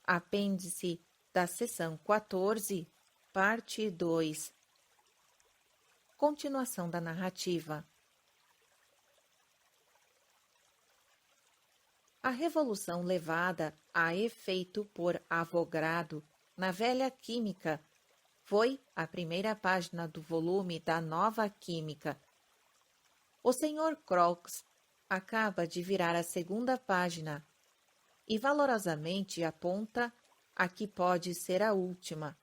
Apêndice da seção 14, parte 2. Continuação da narrativa. A revolução levada a efeito por Avogadro na velha química foi a primeira página do volume da Nova Química. O Sr. Crookes acaba de virar a segunda página e valorosamente aponta a que pode ser a última,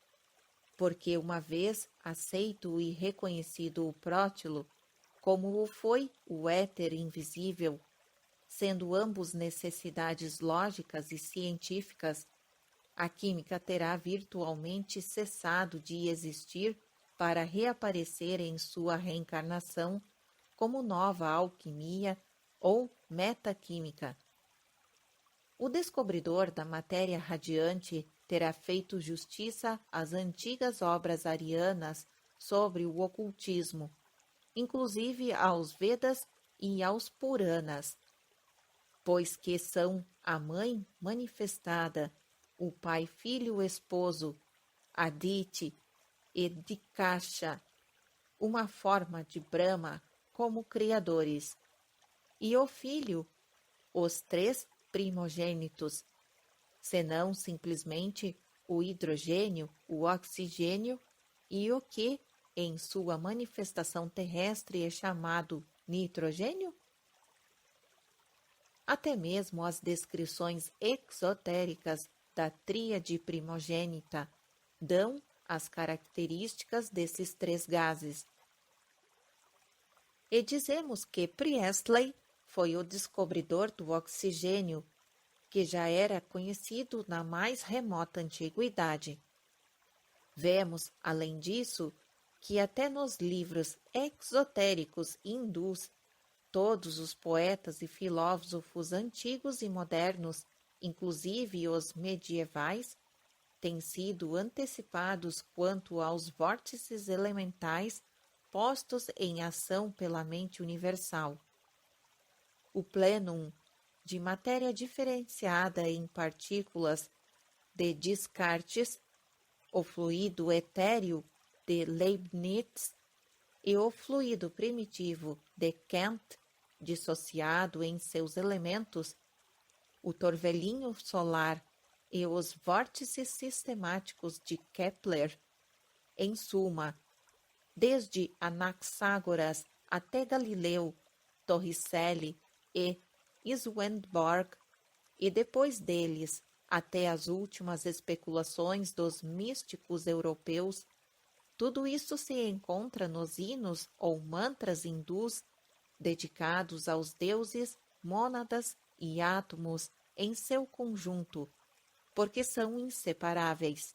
porque uma vez aceito e reconhecido o prótilo, como o foi o éter invisível, sendo ambos necessidades lógicas e científicas, a química terá virtualmente cessado de existir para reaparecer em sua reencarnação como nova alquimia ou metaquímica. O descobridor da matéria radiante terá feito justiça às antigas obras arianas sobre o ocultismo, inclusive aos Vedas e aos Puranas, pois que são a mãe manifestada, o pai filho esposo, Aditi e Dikasha, uma forma de Brahma como criadores, e o filho, os três primogênitos, senão simplesmente o hidrogênio, o oxigênio e o que, em sua manifestação terrestre, é chamado nitrogênio? Até mesmo as descrições exotéricas da tríade primogênita dão as características desses três gases. E dizemos que Priestley foi o descobridor do oxigênio, que já era conhecido na mais remota antiguidade. Vemos, além disso, que até nos livros exotéricos hindus, todos os poetas e filósofos antigos e modernos, inclusive os medievais, têm sido antecipados quanto aos vórtices elementais postos em ação pela mente universal. O plenum de matéria diferenciada em partículas de Descartes, o fluido etéreo de Leibniz e o fluido primitivo de Kant, dissociado em seus elementos, o torvelinho solar e os vórtices sistemáticos de Kepler. Em suma, desde Anaxágoras até Galileu, Torricelli e Swedenborg, e depois deles até as últimas especulações dos místicos europeus, tudo isso se encontra nos hinos ou mantras hindus dedicados aos deuses, mônadas e átomos em seu conjunto, porque são inseparáveis.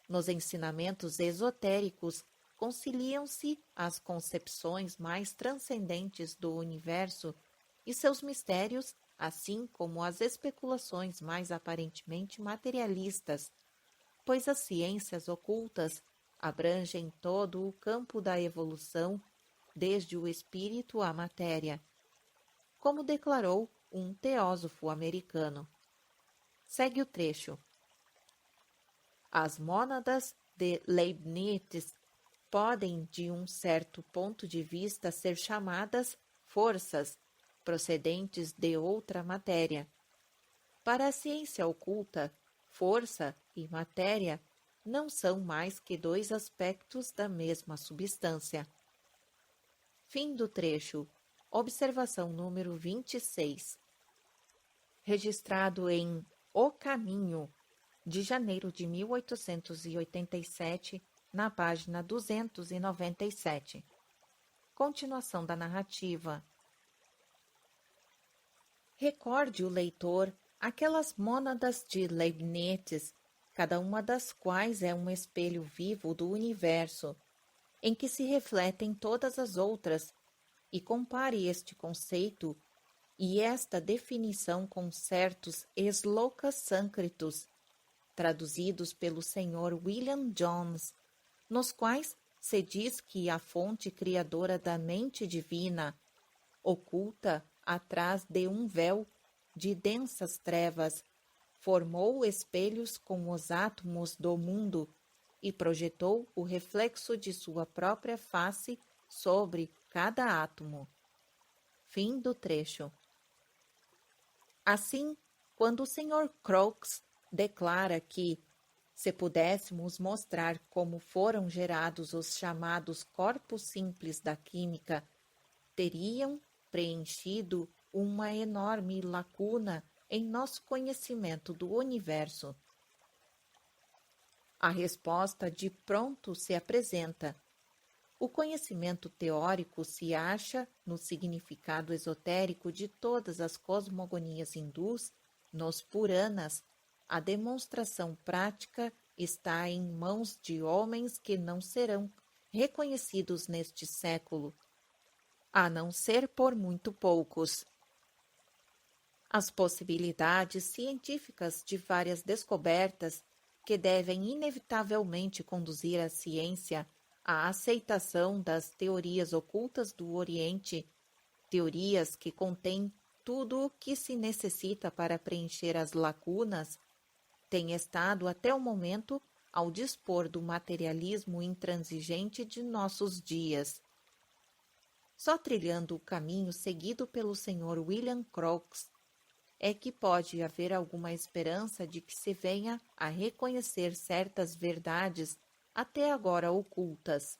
Nos ensinamentos esotéricos conciliam-se as concepções mais transcendentes do universo e seus mistérios, assim como as especulações mais aparentemente materialistas, pois as ciências ocultas abrangem todo o campo da evolução, desde o espírito à matéria, como declarou um teósofo americano. Segue o trecho. As mônadas de Leibniz podem, de um certo ponto de vista, ser chamadas forças procedentes de outra matéria. Para a ciência oculta, força e matéria não são mais que dois aspectos da mesma substância. Fim do trecho. Observação número 26. Registrado em O Caminho, de janeiro de 1887, na página 297. Continuação da narrativa. Recorde o leitor aquelas mônadas de Leibniz, cada uma das quais é um espelho vivo do universo, em que se refletem todas as outras, e compare este conceito e esta definição com certos Sloka Sânscritos, traduzidos pelo Sr. William Jones, nos quais se diz que a fonte criadora da mente divina, oculta atrás de um véu de densas trevas, formou espelhos com os átomos do mundo e projetou o reflexo de sua própria face sobre cada átomo. Fim do trecho. Assim, quando o Sr. Crookes declara que, se pudéssemos mostrar como foram gerados os chamados corpos simples da química, teriam preenchido uma enorme lacuna em nosso conhecimento do universo. A resposta de pronto se apresenta. O conhecimento teórico se acha no significado esotérico de todas as cosmogonias hindus, nos Puranas. A demonstração prática está em mãos de homens que não serão reconhecidos neste século, a não ser por muito poucos. As possibilidades científicas de várias descobertas que devem inevitavelmente conduzir a ciência à aceitação das teorias ocultas do Oriente, teorias que contêm tudo o que se necessita para preencher as lacunas, têm estado até o momento ao dispor do materialismo intransigente de nossos dias. Só trilhando o caminho seguido pelo Sr. William Crookes é que pode haver alguma esperança de que se venha a reconhecer certas verdades até agora ocultas.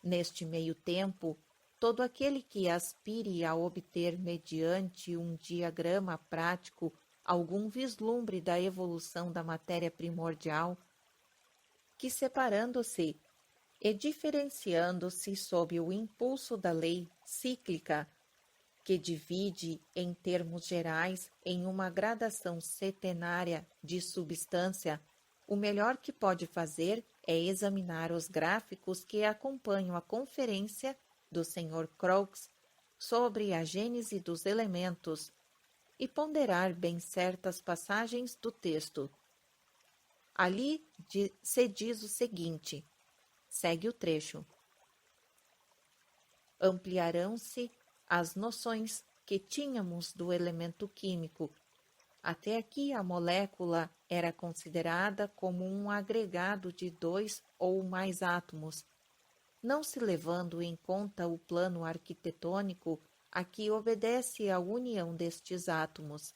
Neste meio tempo, todo aquele que aspire a obter mediante um diagrama prático algum vislumbre da evolução da matéria primordial, que separando-se e diferenciando-se sob o impulso da lei cíclica, que divide em termos gerais em uma gradação setenária de substância, o melhor que pode fazer é examinar os gráficos que acompanham a conferência do Sr. Crookes sobre a gênese dos elementos e ponderar bem certas passagens do texto. Ali se diz o seguinte, segue o trecho. Ampliarão-se as noções que tínhamos do elemento químico. Até aqui a molécula era considerada como um agregado de 2 ou mais átomos, não se levando em conta o plano arquitetônico a que obedece a união destes átomos.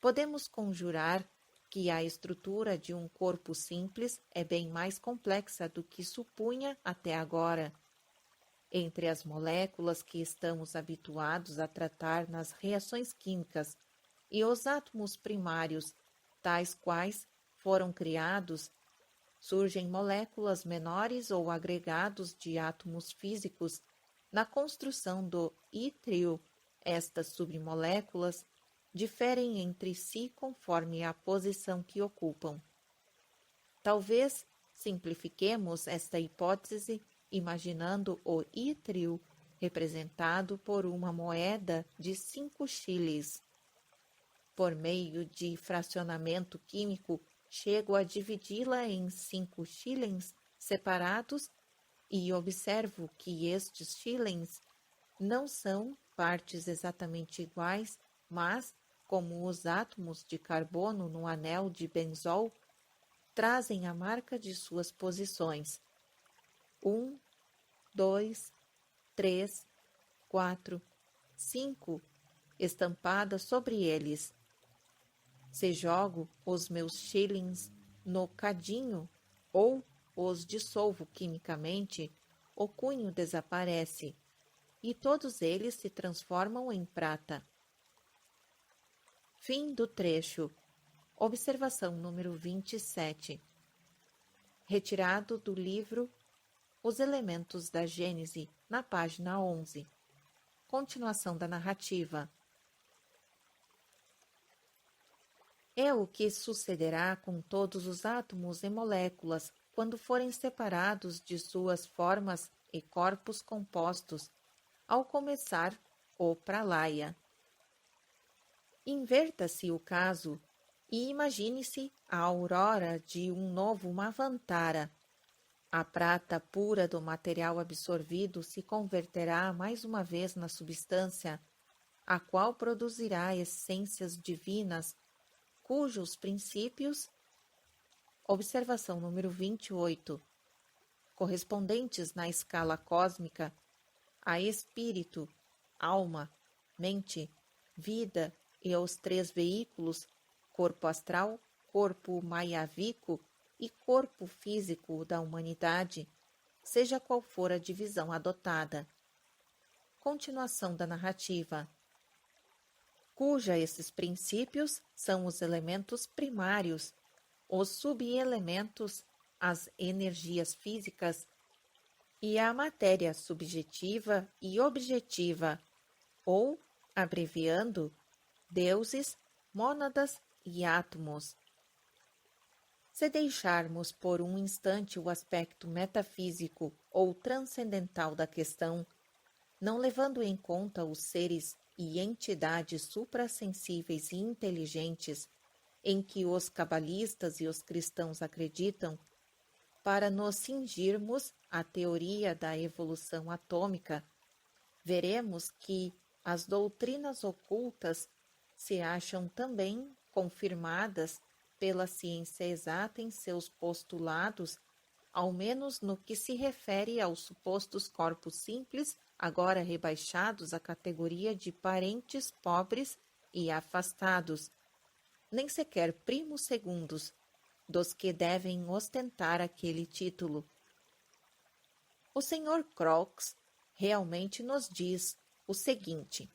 Podemos conjurar que a estrutura de um corpo simples é bem mais complexa do que supunha até agora. Entre as moléculas que estamos habituados a tratar nas reações químicas e os átomos primários, tais quais foram criados, surgem moléculas menores ou agregados de átomos físicos. Na construção do ítrio, estas submoléculas diferem entre si conforme a posição que ocupam. Talvez simplifiquemos esta hipótese imaginando o ítrio representado por uma moeda de 5 shillings. Por meio de fracionamento químico, chego a dividi-la em 5 shillings separados e observo que estes shillings não são partes exatamente iguais, mas, como os átomos de carbono no anel de benzol, trazem a marca de suas posições. 1, 2, 3, 4, 5, estampada sobre eles. Se jogo os meus shillings no cadinho ou os dissolvo quimicamente, o cunho desaparece e todos eles se transformam em prata. Fim do trecho. Observação número 27. Retirado do livro Os Elementos da Gênese, na página 11. Continuação da narrativa. É o que sucederá com todos os átomos e moléculas quando forem separados de suas formas e corpos compostos, ao começar o pralaya. Inverta-se o caso e imagine-se a aurora de um novo Manvantara. A prata pura do material absorvido se converterá mais uma vez na substância, a qual produzirá essências divinas, cujos princípios, observação número 28, correspondentes na escala cósmica a espírito, alma, mente, vida e aos três veículos, corpo astral, corpo maiavico e corpo físico da humanidade, seja qual for a divisão adotada. Continuação da narrativa, cuja esses princípios são os elementos primários, os subelementos, as energias físicas e a matéria subjetiva e objetiva, ou, abreviando, deuses, mônadas e átomos. Se deixarmos por um instante o aspecto metafísico ou transcendental da questão, não levando em conta os seres e entidades suprassensíveis e inteligentes em que os cabalistas e os cristãos acreditam, para nos cingirmos à teoria da evolução atômica, veremos que as doutrinas ocultas se acham também confirmadas pela ciência exata em seus postulados, ao menos no que se refere aos supostos corpos simples, agora rebaixados à categoria de parentes pobres e afastados, nem sequer primos segundos, dos que devem ostentar aquele título. O Sr. Crookes realmente nos diz o seguinte.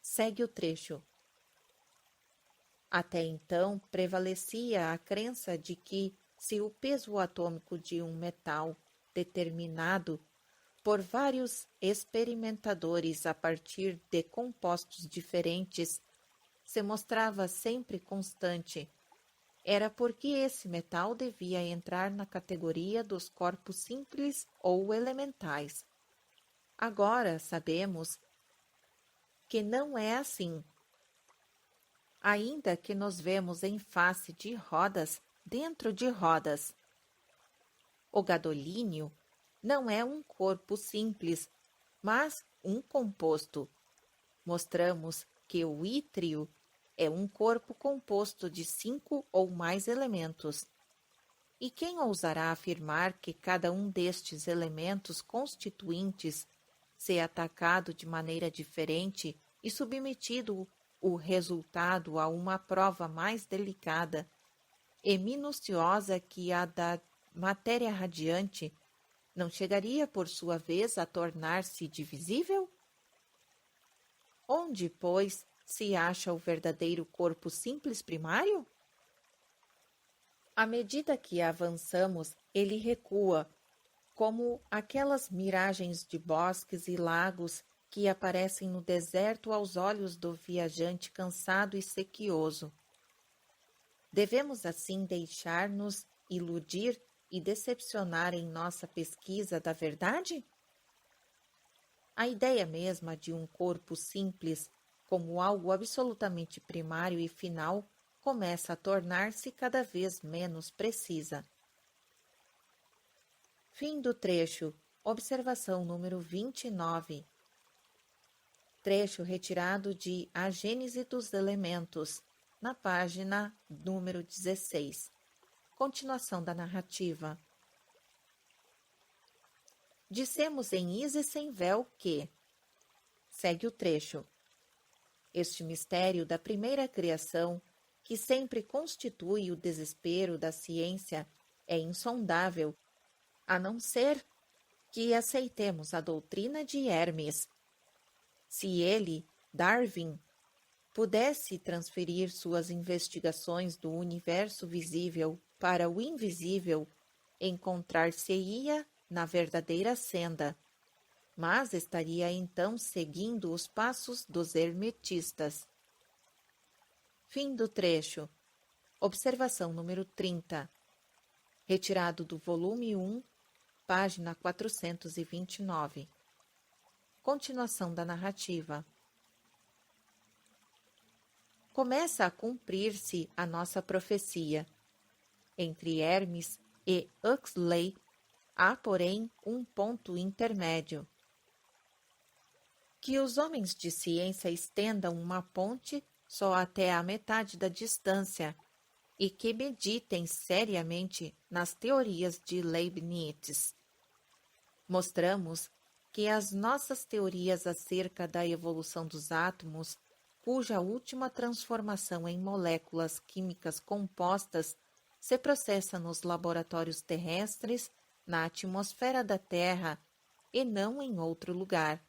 Segue o trecho. Até então prevalecia a crença de que, se o peso atômico de um metal determinado por vários experimentadores a partir de compostos diferentes se mostrava sempre constante, era porque esse metal devia entrar na categoria dos corpos simples ou elementais. Agora sabemos que não é assim. Ainda que nos vemos em face de rodas dentro de rodas. O gadolínio não é um corpo simples, mas um composto. Mostramos que o ítrio é um corpo composto de 5 ou mais elementos. E quem ousará afirmar que cada um destes elementos constituintes, se atacado de maneira diferente e submetido o resultado a uma prova mais delicada e minuciosa que a da matéria radiante, não chegaria por sua vez a tornar-se divisível? Onde, pois, se acha o verdadeiro corpo simples primário? À medida que avançamos, ele recua, como aquelas miragens de bosques e lagos que aparecem no deserto aos olhos do viajante cansado e sequioso. Devemos assim deixar-nos iludir e decepcionar em nossa pesquisa da verdade? A ideia mesma de um corpo simples como algo absolutamente primário e final começa a tornar-se cada vez menos precisa. Fim do trecho. Observação número 29. Trecho retirado de A Gênese dos Elementos, na página número 16. Continuação da narrativa. Dissemos em Isa Sem Véu que... Segue o trecho. Este mistério da primeira criação, que sempre constitui o desespero da ciência, é insondável, a não ser que aceitemos a doutrina de Hermes. Se ele, Darwin, pudesse transferir suas investigações do universo visível para o invisível, encontrar-se-ia na verdadeira senda, mas estaria então seguindo os passos dos hermetistas. Fim do trecho. Observação número 30. Retirado do volume 1, página 429. Continuação da narrativa. Começa a cumprir-se a nossa profecia. Entre Hermes e Huxley há, porém, um ponto intermédio. Que os homens de ciência estendam uma ponte só até a metade da distância e que meditem seriamente nas teorias de Leibniz. Mostramos que as nossas teorias acerca da evolução dos átomos, cuja última transformação em moléculas químicas compostas se processa nos laboratórios terrestres, na atmosfera da Terra e não em outro lugar,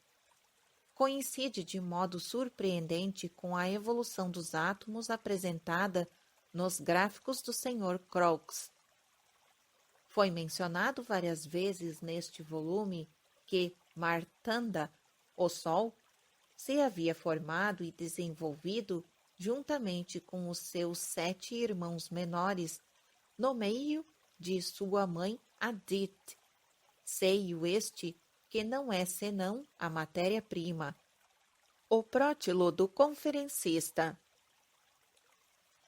coincide de modo surpreendente com a evolução dos átomos apresentada nos gráficos do Sr. Crookes. Foi mencionado várias vezes neste volume que Martanda, o Sol, se havia formado e desenvolvido juntamente com os seus 7 irmãos menores, no meio de sua mãe Adit, seio este que não é senão a matéria-prima, o prótilo do conferencista.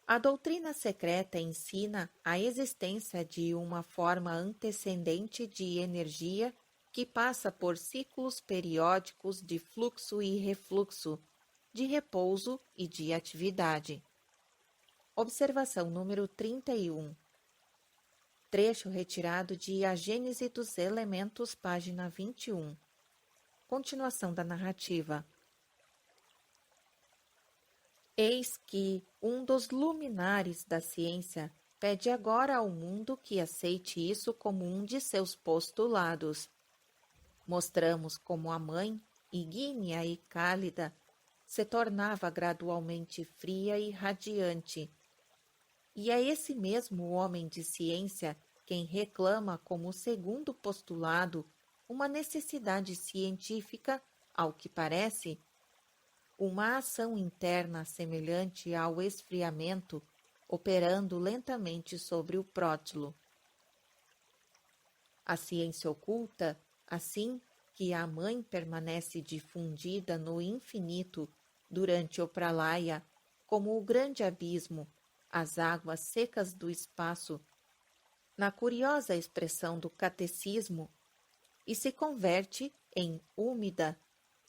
A doutrina secreta ensina a existência de uma forma antecedente de energia que passa por ciclos periódicos de fluxo e refluxo, de repouso e de atividade. Observação número 31. Trecho retirado de A Gênese dos Elementos, página 21. Continuação da narrativa. Eis que um dos luminares da ciência pede agora ao mundo que aceite isso como um de seus postulados. Mostramos como a mãe, ígnea e cálida, se tornava gradualmente fria e radiante. E é esse mesmo homem de ciência quem reclama como segundo postulado uma necessidade científica, ao que parece, uma ação interna semelhante ao esfriamento, operando lentamente sobre o prótilo. A ciência oculta, assim que a mãe permanece difundida no infinito durante o pralaya, como o grande abismo, as águas secas do espaço, na curiosa expressão do catecismo, e se converte em úmida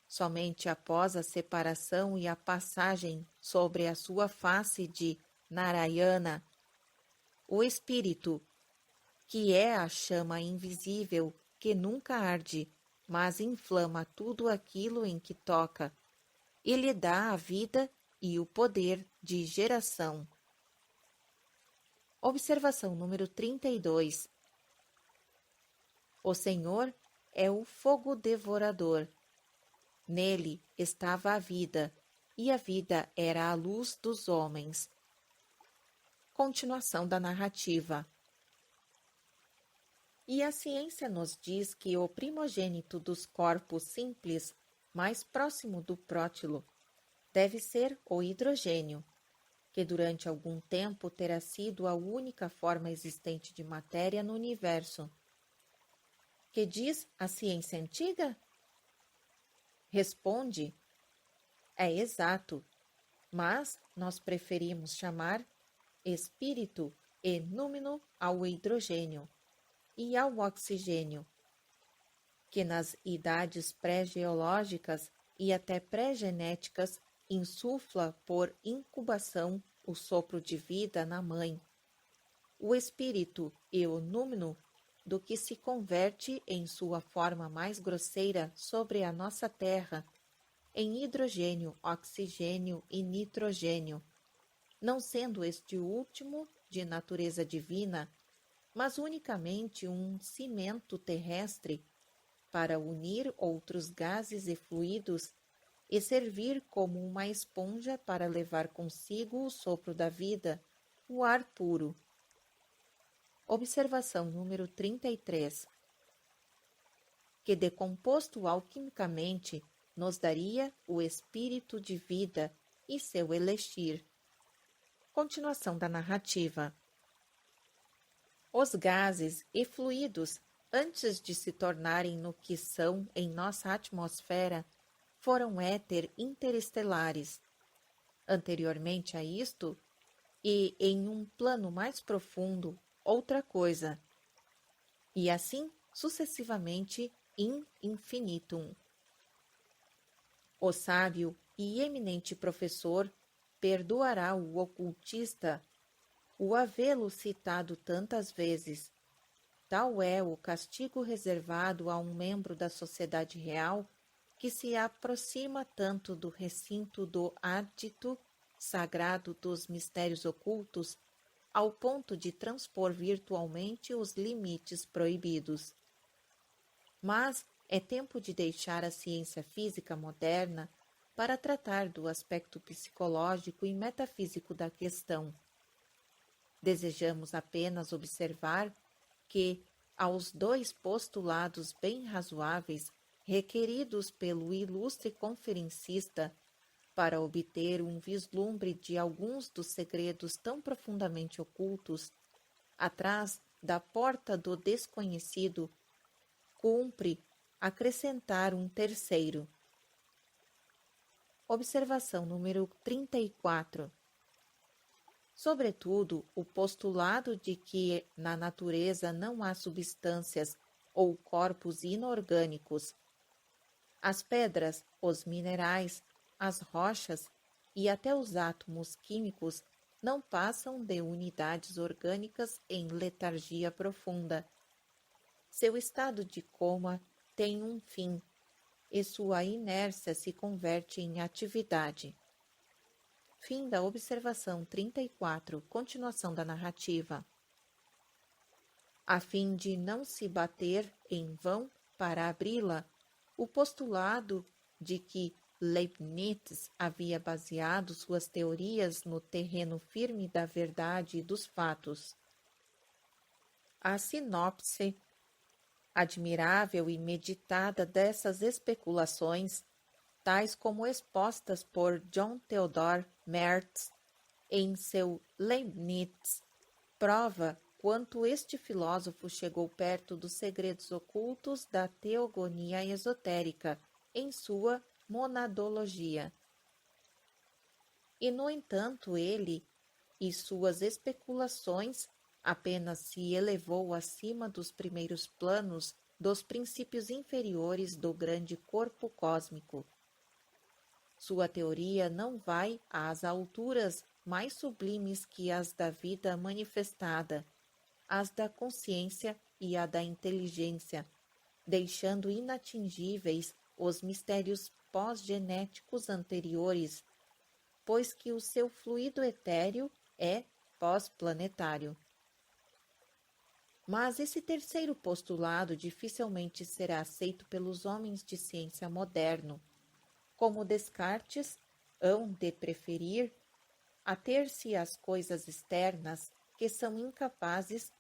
somente após a separação e a passagem sobre a sua face de Narayana, o espírito, que é a chama invisível que nunca arde, mas inflama tudo aquilo em que toca, e lhe dá a vida e o poder de geração. Observação número 32. O Senhor é o fogo devorador. Nele estava a vida, e a vida era a luz dos homens. Continuação da narrativa. E a ciência nos diz que o primogênito dos corpos simples, mais próximo do prótilo, deve ser o hidrogênio, que durante algum tempo terá sido a única forma existente de matéria no universo. Que diz a ciência antiga? Responde: é exato, mas nós preferimos chamar espírito e númeno ao hidrogênio e ao oxigênio, que nas idades pré-geológicas e até pré-genéticas insufla por incubação o sopro de vida na mãe, o espírito e o númeno do que se converte em sua forma mais grosseira sobre a nossa terra, em hidrogênio, oxigênio e nitrogênio, não sendo este último de natureza divina, mas unicamente um cimento terrestre para unir outros gases e fluidos e servir como uma esponja para levar consigo o sopro da vida, o ar puro. Observação número 33. Que decomposto alquimicamente nos daria o espírito de vida e seu elixir. Continuação da narrativa. Os gases e fluidos, antes de se tornarem no que são em nossa atmosfera, foram éter interestelares. Anteriormente a isto, e em um plano mais profundo, outra coisa, e assim sucessivamente in infinitum. O sábio e eminente professor perdoará o ocultista o havê-lo citado tantas vezes. Tal é o castigo reservado a um membro da sociedade real que se aproxima tanto do recinto do ádito sagrado dos mistérios ocultos, ao ponto de transpor virtualmente os limites proibidos. Mas é tempo de deixar a ciência física moderna para tratar do aspecto psicológico e metafísico da questão. Desejamos apenas observar que, aos dois postulados bem razoáveis requeridos pelo ilustre conferencista para obter um vislumbre de alguns dos segredos tão profundamente ocultos, atrás da porta do desconhecido, cumpre acrescentar um terceiro. Observação número 34. Sobretudo, o postulado de que na natureza não há substâncias ou corpos inorgânicos. As pedras, os minerais, as rochas e até os átomos químicos não passam de unidades orgânicas em letargia profunda. Seu estado de coma tem um fim, e sua inércia se converte em atividade. Fim da observação 34, continuação da narrativa. A fim de não se bater em vão para abri-la, o postulado de que Leibniz havia baseado suas teorias no terreno firme da verdade e dos fatos. A sinopse admirável e meditada dessas especulações, tais como expostas por John Theodor Merz em seu Leibniz, prova quanto este filósofo chegou perto dos segredos ocultos da teogonia esotérica em sua monadologia. E, no entanto, ele e suas especulações apenas se elevou acima dos primeiros planos dos princípios inferiores do grande corpo cósmico. Sua teoria não vai às alturas mais sublimes que as da vida manifestada, as da consciência e a da inteligência, deixando inatingíveis os mistérios pós-genéticos anteriores, pois que o seu fluido etéreo é pós-planetário. Mas esse terceiro postulado dificilmente será aceito pelos homens de ciência moderno, como Descartes hão de preferir ater-se às coisas externas que são incapazes,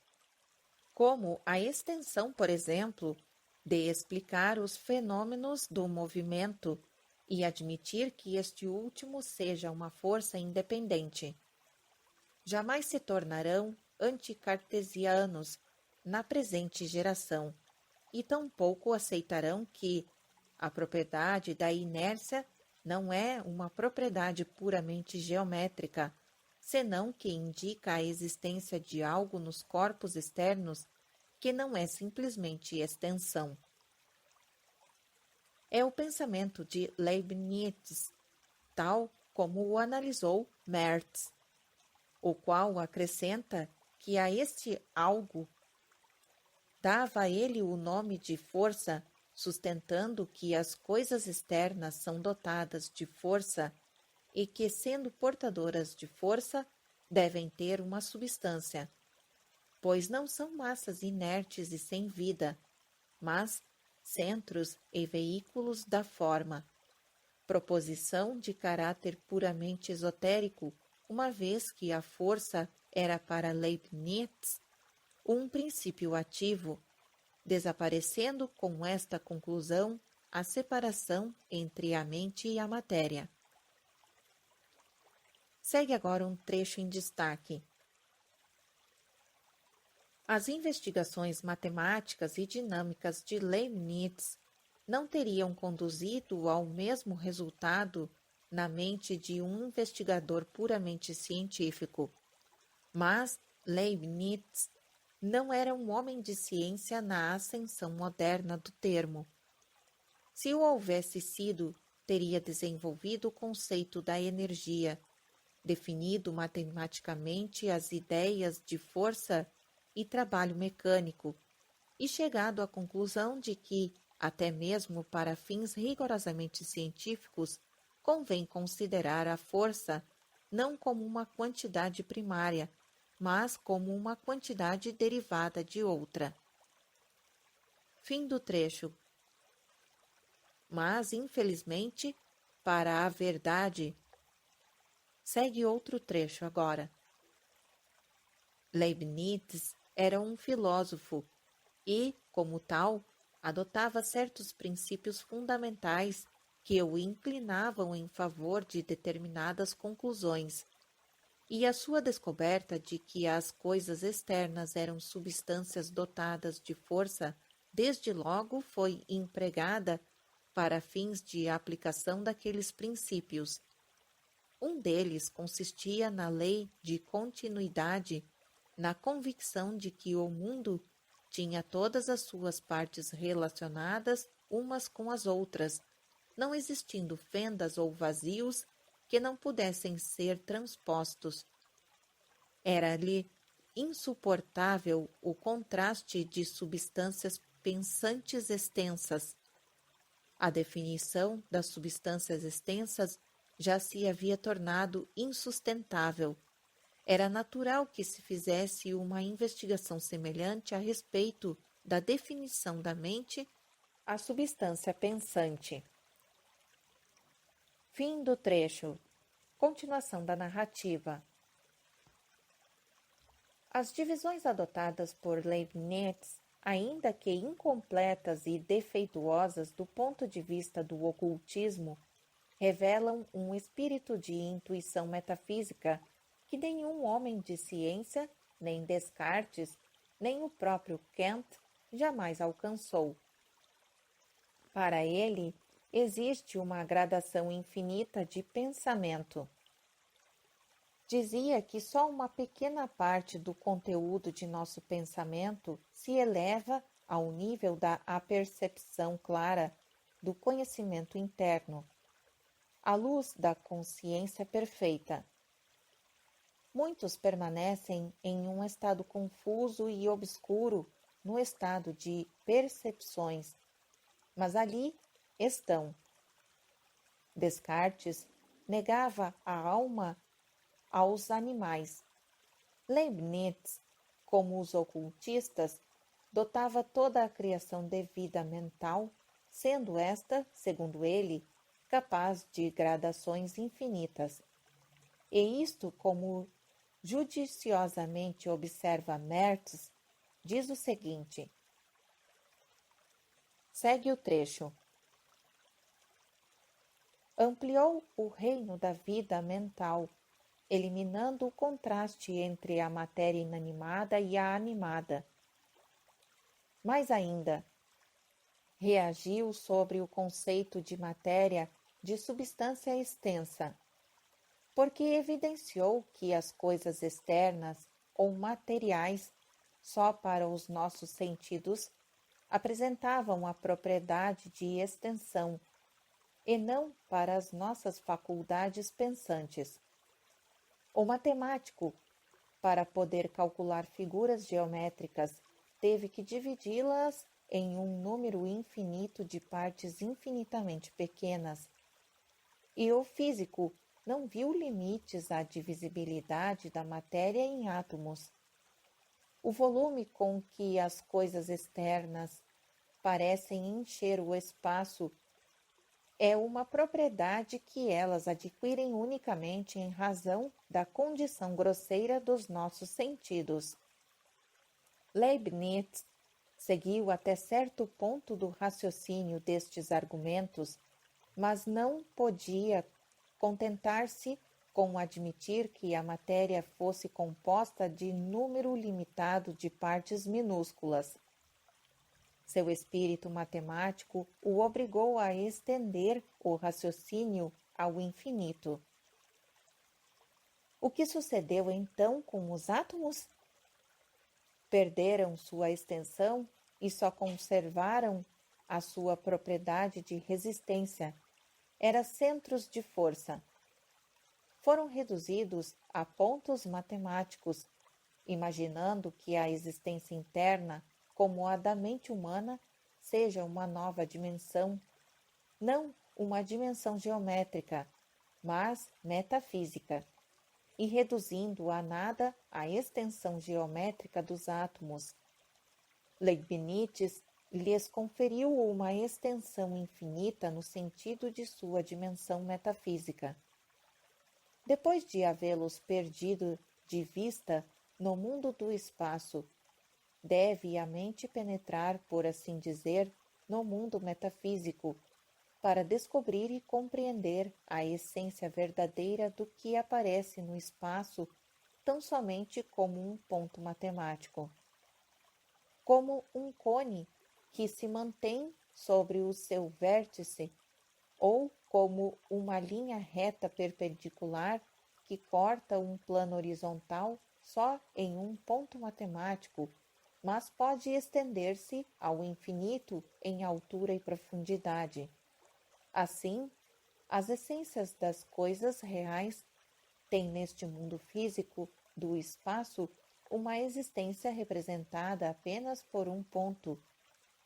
como a extensão, por exemplo, de explicar os fenômenos do movimento e admitir que este último seja uma força independente. Jamais se tornarão anticartesianos na presente geração, e tampouco aceitarão que a propriedade da inércia não é uma propriedade puramente geométrica, senão que indica a existência de algo nos corpos externos que não é simplesmente extensão. É o pensamento de Leibniz, tal como o analisou Merz, o qual acrescenta que a este algo dava a ele o nome de força, sustentando que as coisas externas são dotadas de força e que, sendo portadoras de força, devem ter uma substância, pois não são massas inertes e sem vida, mas centros e veículos da forma. Proposição de caráter puramente esotérico, uma vez que a força era para Leibniz um princípio ativo, desaparecendo com esta conclusão a separação entre a mente e a matéria. Segue agora um trecho em destaque. As investigações matemáticas e dinâmicas de Leibniz não teriam conduzido ao mesmo resultado na mente de um investigador puramente científico, mas Leibniz não era um homem de ciência na acensão moderna do termo. Se o houvesse sido, teria desenvolvido o conceito da energia, definido matematicamente as ideias de força e trabalho mecânico, e chegado à conclusão de que, até mesmo para fins rigorosamente científicos, convém considerar a força não como uma quantidade primária, mas como uma quantidade derivada de outra. Fim do trecho. Mas, infelizmente, para a verdade, segue outro trecho agora. Leibniz era um filósofo e, como tal, adotava certos princípios fundamentais que o inclinavam em favor de determinadas conclusões, e a sua descoberta de que as coisas externas eram substâncias dotadas de força, desde logo foi empregada para fins de aplicação daqueles princípios. Um deles consistia na lei de continuidade, na convicção de que o mundo tinha todas as suas partes relacionadas umas com as outras, não existindo fendas ou vazios que não pudessem ser transpostos. Era-lhe insuportável o contraste de substâncias pensantes extensas. A definição das substâncias extensas já se havia tornado insustentável. Era natural que se fizesse uma investigação semelhante a respeito da definição da mente à substância pensante. Fim do trecho. Continuação da narrativa. As divisões adotadas por Leibniz, ainda que incompletas e defeituosas do ponto de vista do ocultismo, revelam um espírito de intuição metafísica que nenhum homem de ciência, nem Descartes, nem o próprio Kant jamais alcançou. Para ele, existe uma gradação infinita de pensamento. Dizia que só uma pequena parte do conteúdo de nosso pensamento se eleva ao nível da apercepção clara do conhecimento interno, à luz da consciência perfeita. Muitos permanecem em um estado confuso e obscuro, no estado de percepções, mas ali estão. Descartes negava a alma aos animais. Leibniz, como os ocultistas, dotava toda a criação de vida mental, sendo esta, segundo ele, capaz de gradações infinitas. E isto, como judiciosamente observa Mertz, diz o seguinte: segue o trecho. Ampliou o reino da vida mental, eliminando o contraste entre a matéria inanimada e a animada. Mais ainda, reagiu sobre o conceito de matéria de substância extensa, porque evidenciou que as coisas externas ou materiais, só para os nossos sentidos, apresentavam a propriedade de extensão, e não para as nossas faculdades pensantes. O matemático, para poder calcular figuras geométricas, teve que dividi-las em um número infinito de partes infinitamente pequenas. E o físico não viu limites à divisibilidade da matéria em átomos. O volume com que as coisas externas parecem encher o espaço é uma propriedade que elas adquirem unicamente em razão da condição grosseira dos nossos sentidos. Leibniz seguiu até certo ponto do raciocínio destes argumentos, mas não podia contentar-se com admitir que a matéria fosse composta de número limitado de partes minúsculas. Seu espírito matemático o obrigou a estender o raciocínio ao infinito. O que sucedeu então com os átomos? Perderam sua extensão e só conservaram a sua propriedade de resistência. Eram centros de força. foram reduzidos a pontos matemáticos, imaginando que a existência interna, como a da mente humana, seja uma nova dimensão, não uma dimensão geométrica, mas metafísica, e reduzindo a nada a extensão geométrica dos átomos. Leibniz lhes conferiu uma extensão infinita no sentido de sua dimensão metafísica. Depois de havê-los perdido de vista no mundo do espaço, deve a mente penetrar, por assim dizer, no mundo metafísico, para descobrir e compreender a essência verdadeira do que aparece no espaço tão somente como um ponto matemático. Como um cone que se mantém sobre o seu vértice, ou como uma linha reta perpendicular que corta um plano horizontal só em um ponto matemático, mas pode estender-se ao infinito em altura e profundidade. Assim, as essências das coisas reais têm neste mundo físico do espaço uma existência representada apenas por um ponto,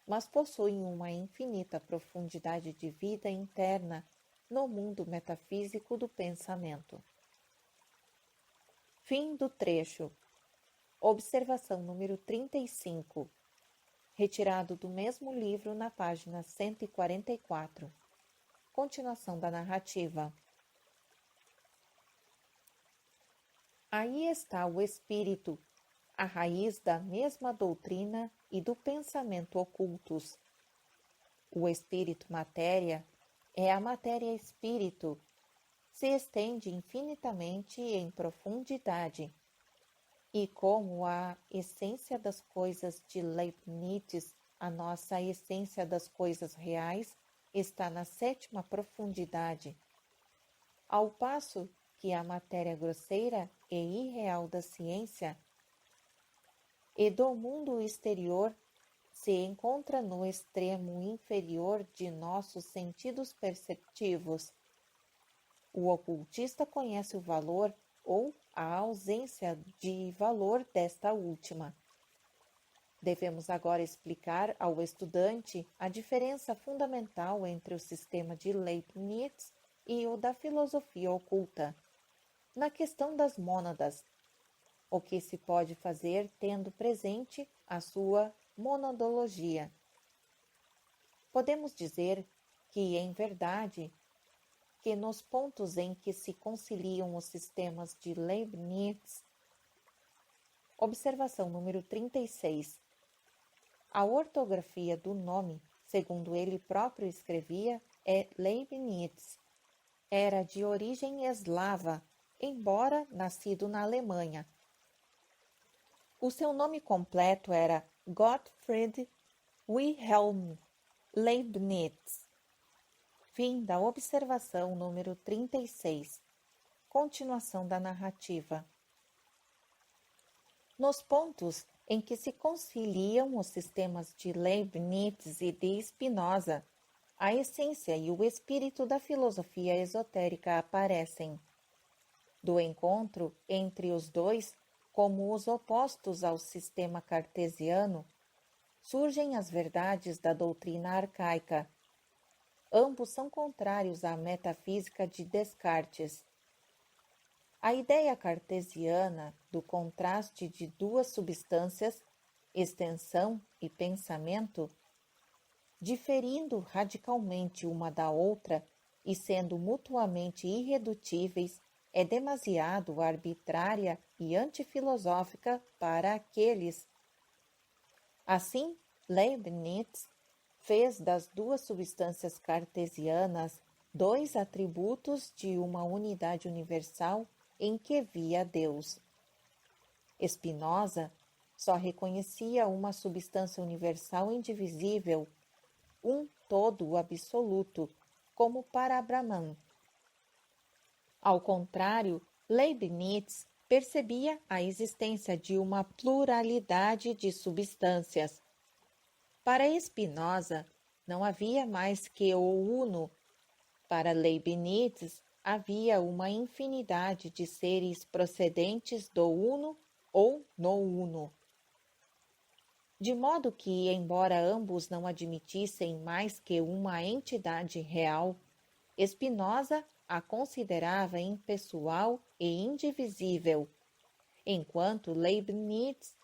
mas possuem uma infinita profundidade de vida interna no mundo metafísico do pensamento. Fim do trecho. Observação número 35, retirado do mesmo livro na página 144. Continuação da narrativa. Aí está o espírito, a raiz da mesma doutrina e do pensamento ocultos. O espírito-matéria é a matéria-espírito, se estende infinitamente em profundidade, e como a essência das coisas de Leibniz, a nossa essência das coisas reais está na sétima profundidade, ao passo que a matéria grosseira e irreal da ciência e do mundo exterior se encontra no extremo inferior de nossos sentidos perceptivos. O ocultista conhece o valor ou a ausência de valor desta última. Devemos agora explicar ao estudante a diferença fundamental entre o sistema de Leibniz e o da filosofia oculta. Na questão das mônadas, o que se pode fazer tendo presente a sua monadologia? Podemos dizer que, em verdade, que nos pontos em que se conciliam os sistemas de Leibniz. Observação número 36. A ortografia do nome, segundo ele próprio escrevia, é Leibniz. Era de origem eslava, embora nascido na Alemanha. O seu nome completo era Gottfried Wilhelm Leibniz. Fim da observação número 36. Continuação da narrativa. Nos pontos em que se conciliam os sistemas de Leibniz e de Spinoza, a essência e o espírito da filosofia esotérica aparecem. Do encontro entre os dois, como os opostos ao sistema cartesiano, surgem as verdades da doutrina arcaica. Ambos são contrários à metafísica de Descartes. A ideia cartesiana do contraste de duas substâncias, extensão e pensamento, diferindo radicalmente uma da outra e sendo mutuamente irredutíveis, é demasiado arbitrária e antifilosófica para aqueles. Assim, Leibniz fez das duas substâncias cartesianas dois atributos de uma unidade universal em que via Deus. Spinoza só reconhecia uma substância universal indivisível, um todo absoluto, como para Brahman. Ao contrário, Leibniz percebia a existência de uma pluralidade de substâncias. Para Spinoza, não havia mais que o uno. Para Leibniz, havia uma infinidade de seres procedentes do Uno ou no Uno. De modo que, embora ambos não admitissem mais que uma entidade real, Spinoza a considerava impessoal e indivisível, enquanto Leibniz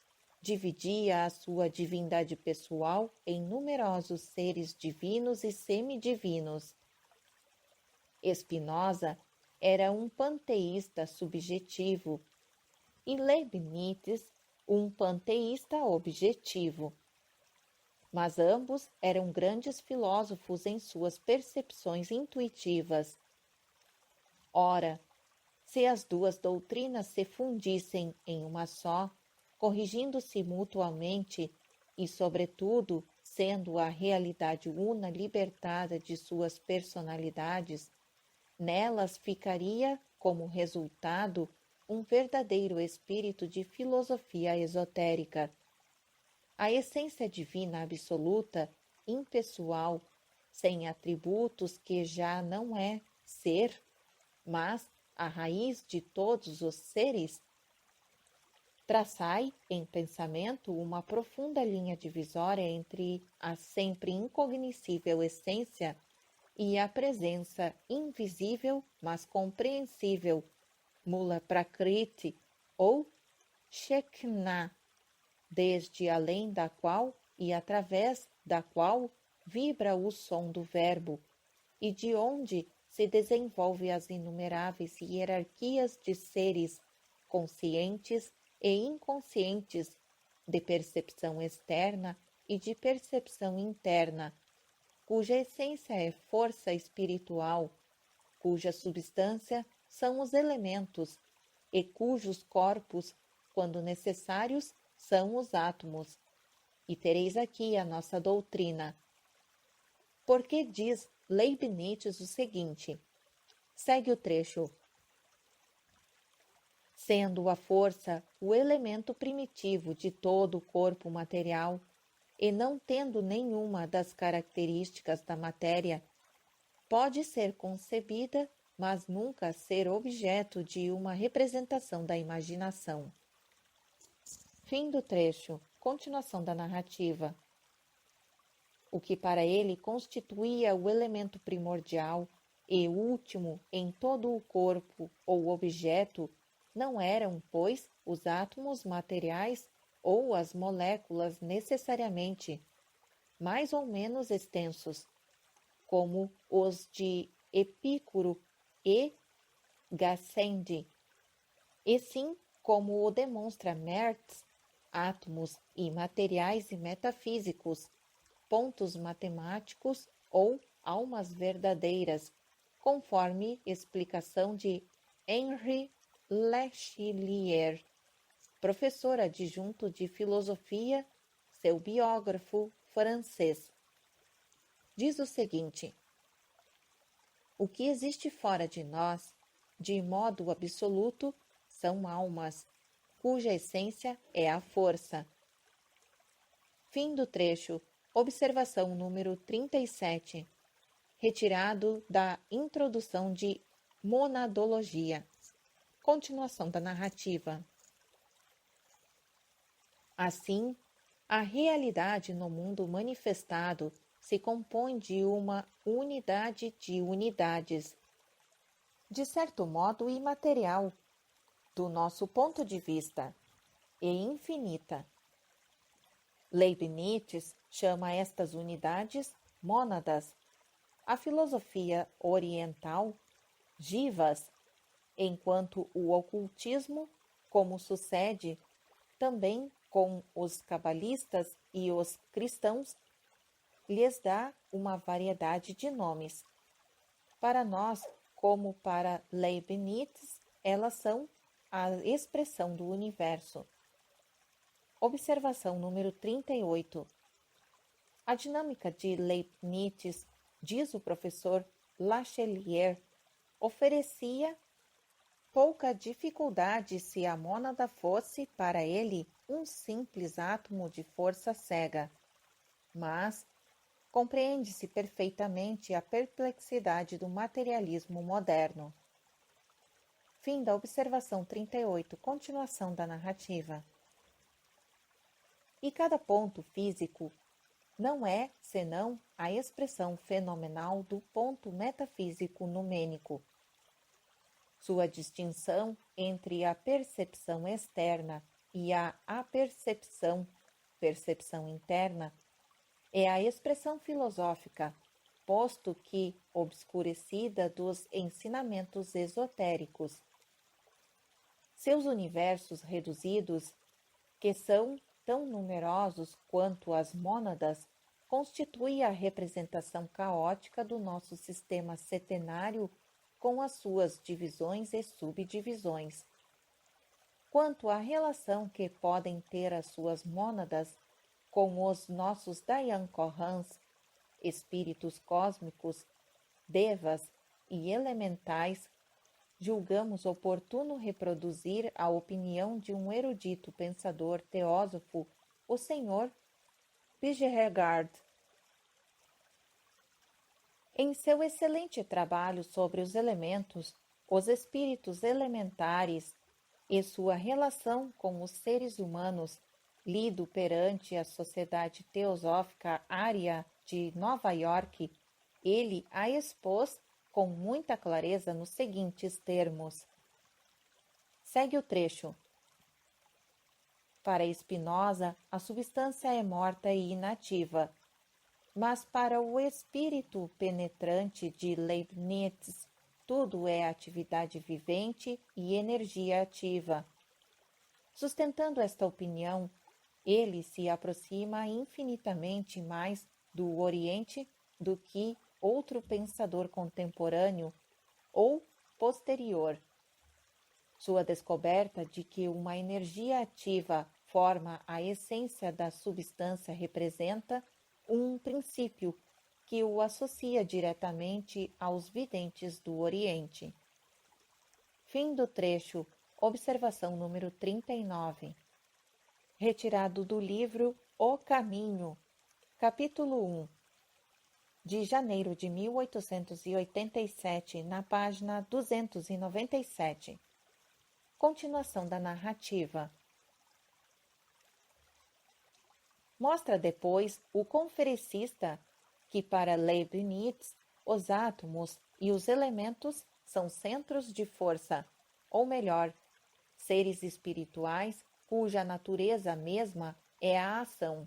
dividia a sua divindade pessoal em numerosos seres divinos e semidivinos. Spinoza era um panteísta subjetivo e Leibniz um panteísta objetivo. Mas ambos eram grandes filósofos em suas percepções intuitivas. Ora, se as duas doutrinas se fundissem em uma só, corrigindo-se mutuamente e, sobretudo, sendo a realidade una libertada de suas personalidades, nelas ficaria, como resultado, um verdadeiro espírito de filosofia esotérica. A essência divina absoluta, impessoal, sem atributos, que já não é ser, mas a raiz de todos os seres, traçai em pensamento uma profunda linha divisória entre a sempre incognoscível essência e a presença invisível, mas compreensível, Mula Prakriti ou Shekhna, desde além da qual e através da qual vibra o som do verbo, e de onde se desenvolve as inumeráveis hierarquias de seres conscientes e inconscientes, de percepção externa e de percepção interna, cuja essência é força espiritual, cuja substância são os elementos, e cujos corpos, quando necessários, são os átomos. E tereis aqui a nossa doutrina. Porque diz Leibniz o seguinte, segue o trecho. Sendo a força o elemento primitivo de todo o corpo material, e não tendo nenhuma das características da matéria, pode ser concebida, mas nunca ser objeto de uma representação da imaginação. Fim do trecho. Continuação da narrativa. O que para ele constituía o elemento primordial e último em todo o corpo ou objeto não eram, pois, os átomos materiais ou as moléculas necessariamente, mais ou menos extensos, como os de Epicuro e Gassendi, e sim, como o demonstra Merz, átomos e materiais e metafísicos, pontos matemáticos ou almas verdadeiras, conforme explicação de Henri Lechilier, professor adjunto de filosofia, seu biógrafo francês. Diz o seguinte: o que existe fora de nós, de modo absoluto, são almas, cuja essência é a força. Fim do trecho. Observação número 37. Retirado da Introdução de Monadologia. Continuação da narrativa. Assim, a realidade no mundo manifestado se compõe de uma unidade de unidades, de certo modo imaterial, do nosso ponto de vista, e infinita. Leibniz chama estas unidades mônadas, a filosofia oriental jivas, enquanto o ocultismo, como sucede também com os cabalistas e os cristãos, lhes dá uma variedade de nomes. Para nós, como para Leibniz, elas são a expressão do universo. Observação número 38. A dinâmica de Leibniz, diz o professor Lachelier, oferecia pouca dificuldade se a mônada fosse, para ele, um simples átomo de força cega. Mas compreende-se perfeitamente a perplexidade do materialismo moderno. Fim da observação 38, continuação da narrativa. E cada ponto físico não é senão a expressão fenomenal do ponto metafísico numênico. Sua distinção entre a percepção externa e a apercepção, percepção interna, é a expressão filosófica, posto que obscurecida dos ensinamentos esotéricos. Seus universos reduzidos, que são tão numerosos quanto as mônadas, constituem a representação caótica do nosso sistema setenário com as suas divisões e subdivisões. Quanto à relação que podem ter as suas mônadas com os nossos Dayan Korans, espíritos cósmicos, devas e elementais, julgamos oportuno reproduzir a opinião de um erudito pensador teósofo, o Sr. Bjerregaard. Em seu excelente trabalho sobre os elementos, os espíritos elementares e sua relação com os seres humanos, lido perante a Sociedade Teosófica Ária de Nova York, ele a expôs com muita clareza nos seguintes termos. Segue o trecho. Para Spinoza, a substância é morta e inativa, mas para o espírito penetrante de Leibniz, tudo é atividade vivente e energia ativa. Sustentando esta opinião, ele se aproxima infinitamente mais do Oriente do que outro pensador contemporâneo ou posterior. Sua descoberta de que uma energia ativa forma a essência da substância representa um princípio que o associa diretamente aos videntes do Oriente. Fim do trecho, observação número 39. Retirado do livro O Caminho, capítulo 1, de janeiro de 1887, na página 297. Continuação da narrativa. Mostra depois o conferencista que para Leibniz os átomos e os elementos são centros de força, ou melhor, seres espirituais cuja natureza mesma é a ação.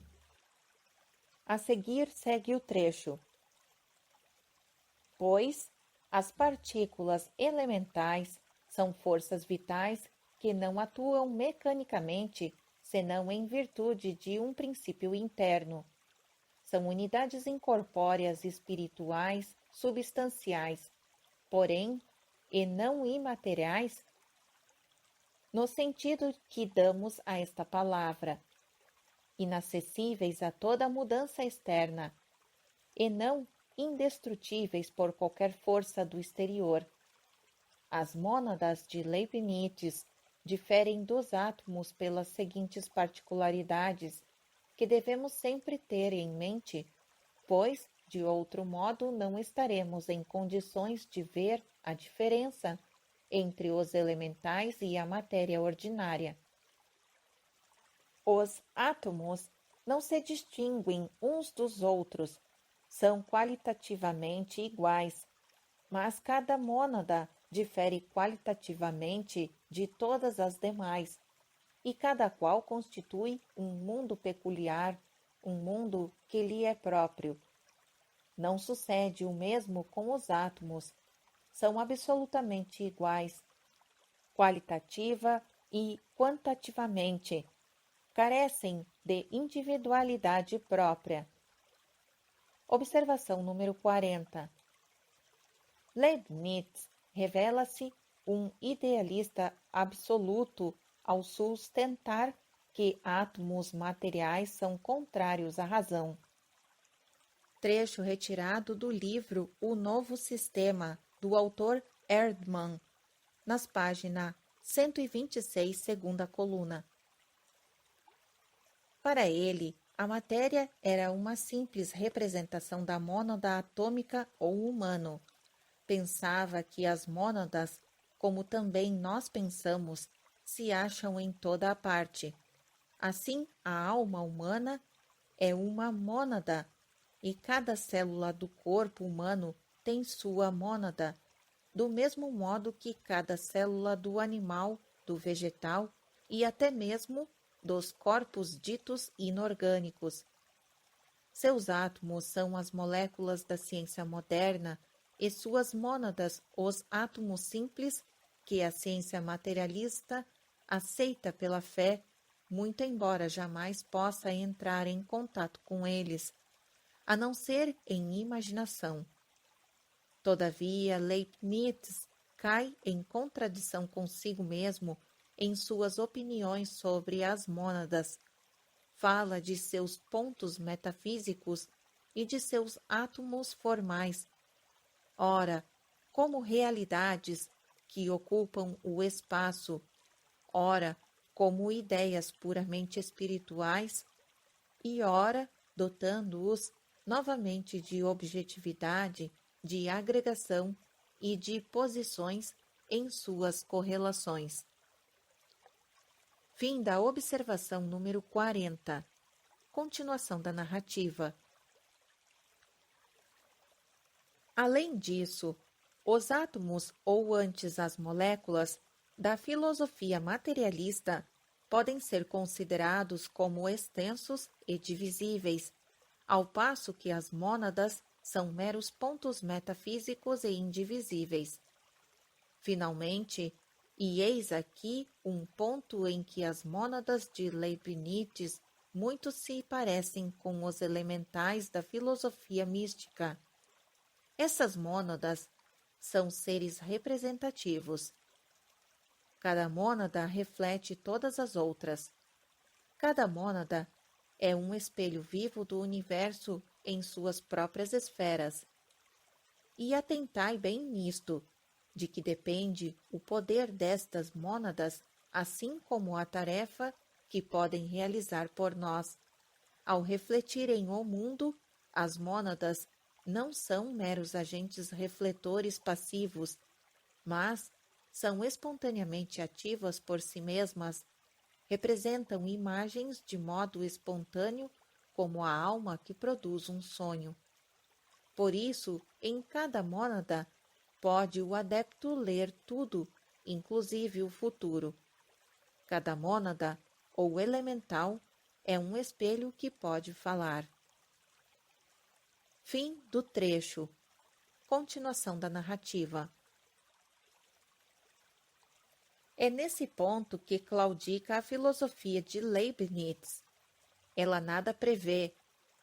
A seguir segue o trecho. Pois as partículas elementais são forças vitais que não atuam mecanicamente senão em virtude de um princípio interno. São unidades incorpóreas espirituais substanciais, porém, e não imateriais, no sentido que damos a esta palavra, inacessíveis a toda mudança externa, e não indestrutíveis por qualquer força do exterior. As mônadas de Leibniz diferem dos átomos pelas seguintes particularidades que devemos sempre ter em mente, pois, de outro modo, não estaremos em condições de ver a diferença entre os elementais e a matéria ordinária. Os átomos não se distinguem uns dos outros, são qualitativamente iguais, mas cada mônada difere qualitativamente de todas as demais, e cada qual constitui um mundo peculiar, um mundo que lhe é próprio. Não sucede o mesmo com os átomos, são absolutamente iguais, qualitativa e quantitativamente, carecem de individualidade própria. Observação número 40. Leibniz revela-se um idealista absoluto ao sustentar que átomos materiais são contrários à razão. Trecho retirado do livro O Novo Sistema, do autor Erdmann, nas páginas 126, segunda coluna. Para ele, a matéria era uma simples representação da mônada atômica ou humano. Pensava que as mônadas como também nós pensamos, se acham em toda a parte. Assim, a alma humana é uma mônada, e cada célula do corpo humano tem sua mônada, do mesmo modo que cada célula do animal, do vegetal e até mesmo dos corpos ditos inorgânicos. Seus átomos são as moléculas da ciência moderna e suas mônadas os átomos simples que a ciência materialista aceita pela fé, muito embora jamais possa entrar em contato com eles, a não ser em imaginação. Todavia, Leibniz cai em contradição consigo mesmo em suas opiniões sobre as mônadas. Fala de seus pontos metafísicos e de seus átomos formais. Ora, como realidades que ocupam o espaço, ora, como ideias puramente espirituais, e ora, dotando-os novamente de objetividade, de agregação e de posições em suas correlações. Fim da observação número 40. Continuação da narrativa. Além disso, os átomos, ou antes as moléculas, da filosofia materialista podem ser considerados como extensos e divisíveis, ao passo que as mônadas são meros pontos metafísicos e indivisíveis. Finalmente, e eis aqui um ponto em que as mônadas de Leibniz muito se parecem com os elementais da filosofia mística. Essas mônadas são seres representativos. Cada mônada reflete todas as outras. Cada mônada é um espelho vivo do universo em suas próprias esferas. E atentai bem nisto, de que depende o poder destas mônadas, assim como a tarefa que podem realizar por nós. Ao refletirem o mundo, as mônadas não são meros agentes refletores passivos, mas são espontaneamente ativas por si mesmas, representam imagens de modo espontâneo como a alma que produz um sonho. Por isso, em cada mônada, pode o adepto ler tudo, inclusive o futuro. Cada mônada, ou elemental, é um espelho que pode falar. Fim do trecho. Continuação da narrativa. É nesse ponto que claudica a filosofia de Leibniz. Ela nada prevê,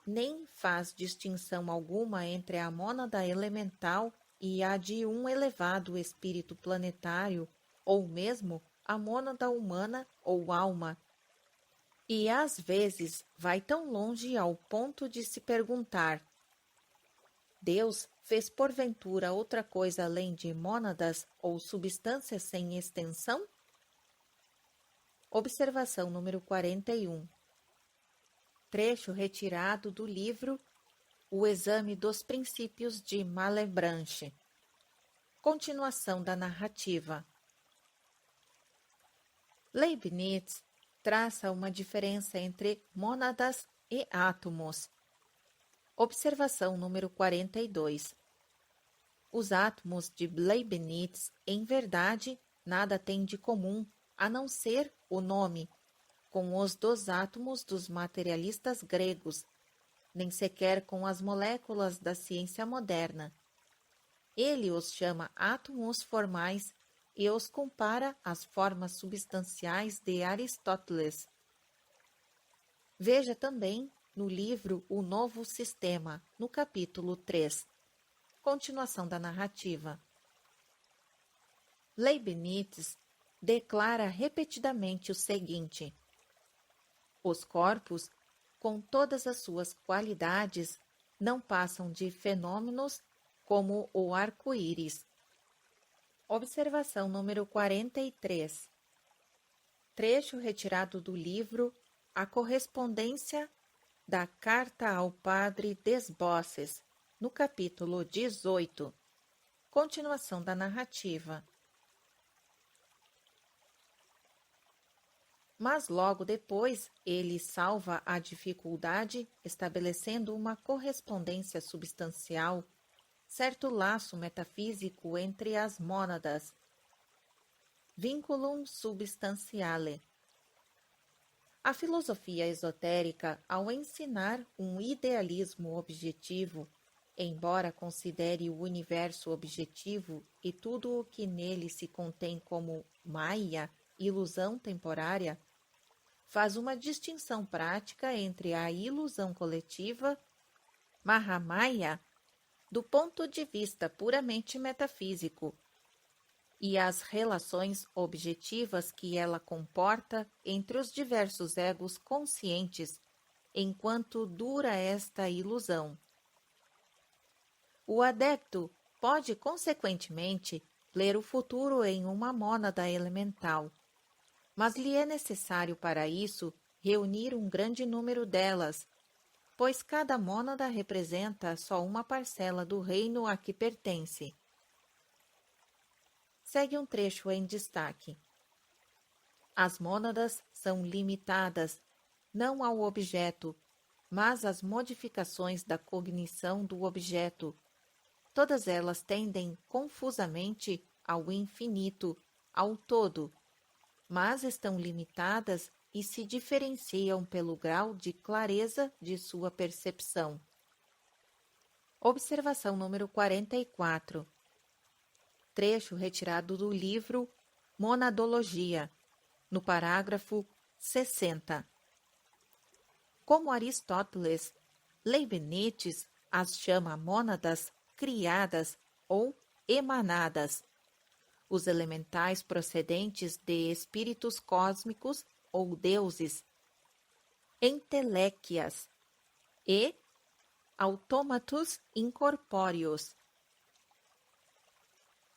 nem faz distinção alguma entre a mônada elemental e a de um elevado espírito planetário, ou mesmo a mônada humana ou alma. E às vezes vai tão longe ao ponto de se perguntar: Deus fez porventura outra coisa além de mônadas ou substâncias sem extensão? Observação número 41. Trecho retirado do livro O Exame dos Princípios de Malebranche. Continuação da narrativa. Leibniz traça uma diferença entre mônadas e átomos. Observação número 42. Os átomos de Leibniz, em verdade, nada têm de comum, a não ser o nome, com os dos átomos dos materialistas gregos, nem sequer com as moléculas da ciência moderna. Ele os chama átomos formais e os compara às formas substanciais de Aristóteles. Veja também no livro O Novo Sistema, no capítulo 3. Continuação da narrativa. Leibniz declara repetidamente o seguinte: os corpos, com todas as suas qualidades, não passam de fenômenos como o arco-íris. Observação número 43. Trecho retirado do livro A Correspondência da Carta ao Padre Desbosses, no capítulo 18. Continuação da narrativa. Mas logo depois ele salva a dificuldade estabelecendo uma correspondência substancial, certo laço metafísico entre as mônadas. Vinculum substantiale. A filosofia esotérica, ao ensinar um idealismo objetivo, embora considere o universo objetivo e tudo o que nele se contém como Maya, ilusão temporária, faz uma distinção prática entre a ilusão coletiva, Mahamaya, do ponto de vista puramente metafísico, e as relações objetivas que ela comporta entre os diversos egos conscientes enquanto dura esta ilusão. O adepto pode, consequentemente, ler o futuro em uma mônada elemental, mas lhe é necessário para isso reunir um grande número delas, pois cada mônada representa só uma parcela do reino a que pertence. Segue um trecho em destaque. As mônadas são limitadas, não ao objeto, mas às modificações da cognição do objeto. Todas elas tendem confusamente ao infinito, ao todo, mas estão limitadas e se diferenciam pelo grau de clareza de sua percepção. Observação número 44. Trecho retirado do livro Monadologia, no parágrafo 60. Como Aristóteles, Leibniz as chama mônadas criadas ou emanadas, os elementais procedentes de espíritos cósmicos ou deuses, enteléquias e autômatos incorpóreos.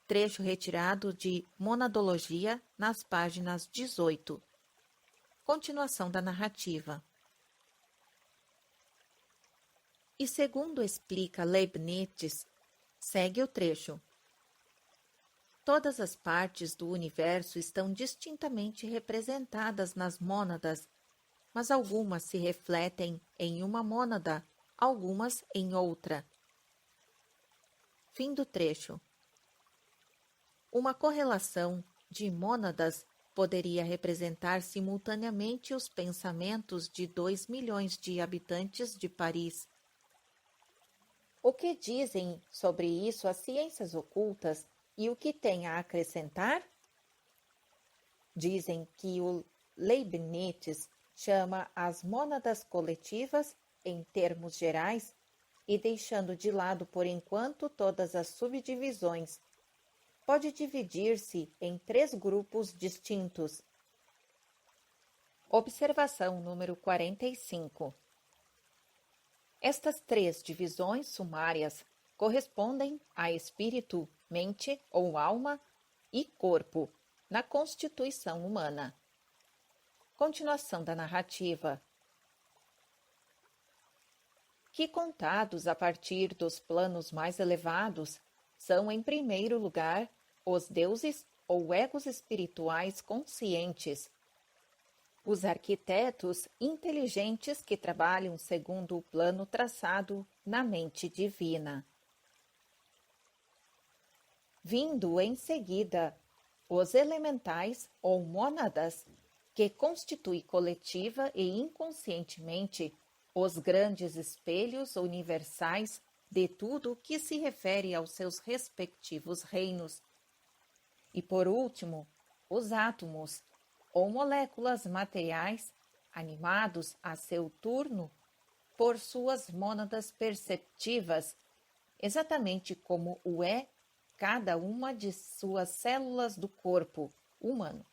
Trecho retirado de Monadologia nas páginas 18. Continuação da narrativa. E segundo explica Leibniz, segue o trecho. Todas as partes do universo estão distintamente representadas nas mônadas, mas algumas se refletem em uma mônada, algumas em outra. Fim do trecho. Uma correlação de mônadas poderia representar simultaneamente os pensamentos de 2 milhões de habitantes de Paris. O que dizem sobre isso as ciências ocultas e o que têm a acrescentar? Dizem que o Leibniz chama as mônadas coletivas, em termos gerais, e deixando de lado por enquanto todas as subdivisões, pode dividir-se em 3 grupos distintos. Observação número 45. Estas 3 divisões sumárias correspondem a espírito, mente ou alma e corpo na constituição humana. Continuação da narrativa. Que contados a partir dos planos mais elevados são, em primeiro lugar, os deuses ou egos espirituais conscientes, os arquitetos inteligentes que trabalham segundo o plano traçado na mente divina. Vindo em seguida, os elementais ou mônadas, que constituem coletiva e inconscientemente os grandes espelhos universais de tudo que se refere aos seus respectivos reinos. E por último, os átomos, ou moléculas materiais, animados a seu turno por suas mônadas perceptivas, exatamente como o é cada uma de suas células do corpo humano.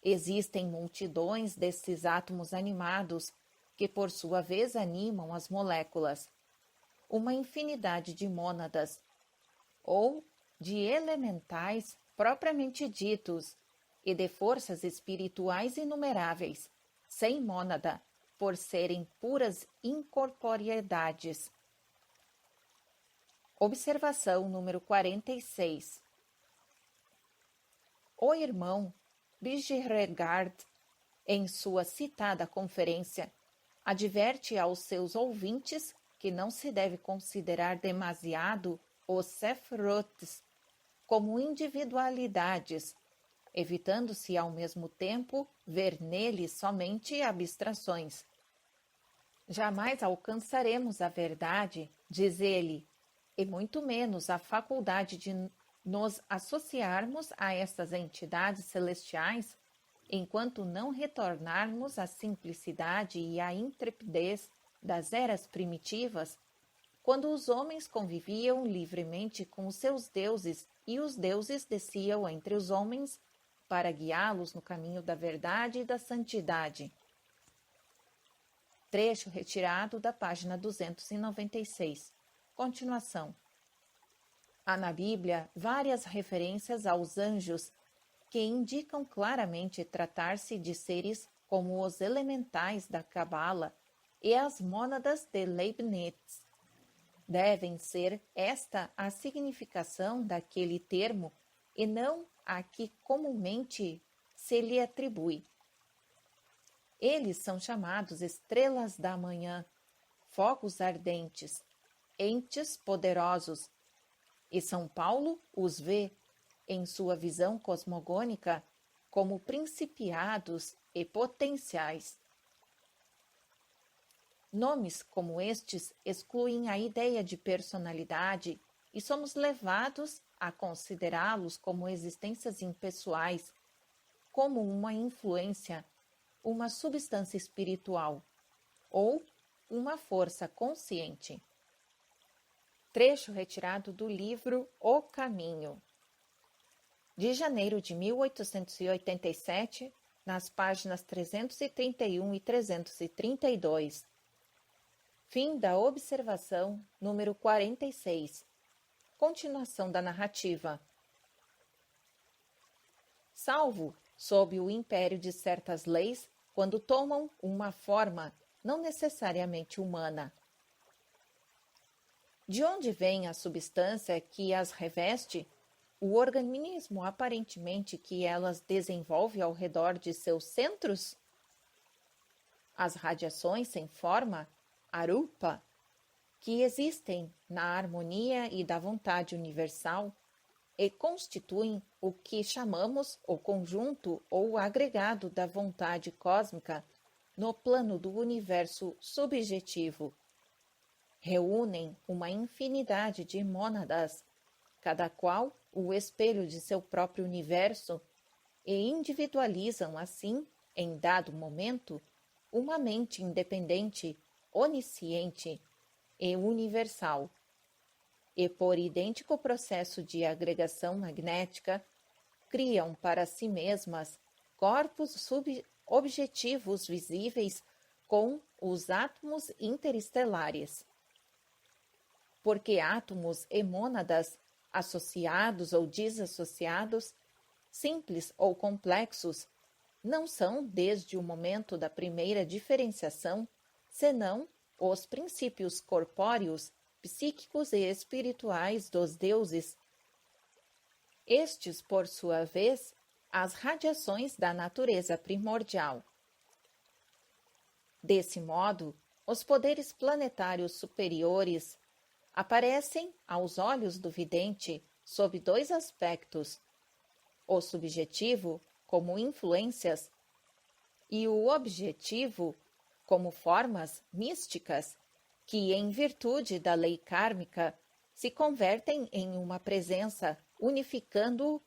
Existem multidões desses átomos animados que, por sua vez, animam as moléculas, uma infinidade de mônadas, ou de elementais propriamente ditos, e de forças espirituais inumeráveis, sem mônada, por serem puras incorporeidades. Observação número 46. O irmão Bhagavad em sua citada conferência, adverte aos seus ouvintes que não se deve considerar demasiado os Sephiroths como individualidades, evitando-se ao mesmo tempo ver neles somente abstrações. Jamais alcançaremos a verdade, diz ele, e muito menos a faculdade de nos associarmos a estas entidades celestiais, enquanto não retornarmos à simplicidade e à intrepidez das eras primitivas, quando os homens conviviam livremente com os seus deuses e os deuses desciam entre os homens para guiá-los no caminho da verdade e da santidade. Trecho retirado da página 296. Continuação. Há na Bíblia várias referências aos anjos que indicam claramente tratar-se de seres como os elementais da Cabala e as mônadas de Leibniz. Devem ser esta a significação daquele termo e não a que comumente se lhe atribui. Eles são chamados estrelas da manhã, fogos ardentes, entes poderosos, e São Paulo os vê, em sua visão cosmogônica, como principiados e potenciais. Nomes como estes excluem a ideia de personalidade e somos levados a considerá-los como existências impessoais, como uma influência, uma substância espiritual ou uma força consciente. Trecho retirado do livro O Caminho. De janeiro de 1887, nas páginas 331 e 332. Fim da observação número 46. Continuação da narrativa. Salvo sob o império de certas leis, quando tomam uma forma não necessariamente humana. De onde vem a substância que as reveste? O organismo aparentemente que elas desenvolve ao redor de seus centros? As radiações sem forma, arupa, que existem na harmonia e da vontade universal e constituem o que chamamos o conjunto ou agregado da vontade cósmica no plano do universo subjetivo. Reúnem uma infinidade de mônadas, cada qual o espelho de seu próprio universo, e individualizam assim, em dado momento, uma mente independente, onisciente e universal. E por idêntico processo de agregação magnética, criam para si mesmas corpos subobjetivos visíveis com os átomos interestelares. Porque átomos e mônadas, associados ou desassociados, simples ou complexos, não são, desde o momento da primeira diferenciação, senão os princípios corpóreos, psíquicos e espirituais dos deuses. Estes, por sua vez, as radiações da natureza primordial. Desse modo, os poderes planetários superiores aparecem aos olhos do vidente sob dois aspectos: o subjetivo, como influências, e o objetivo, como formas místicas, que, em virtude da lei kármica, se convertem em uma presença, unificando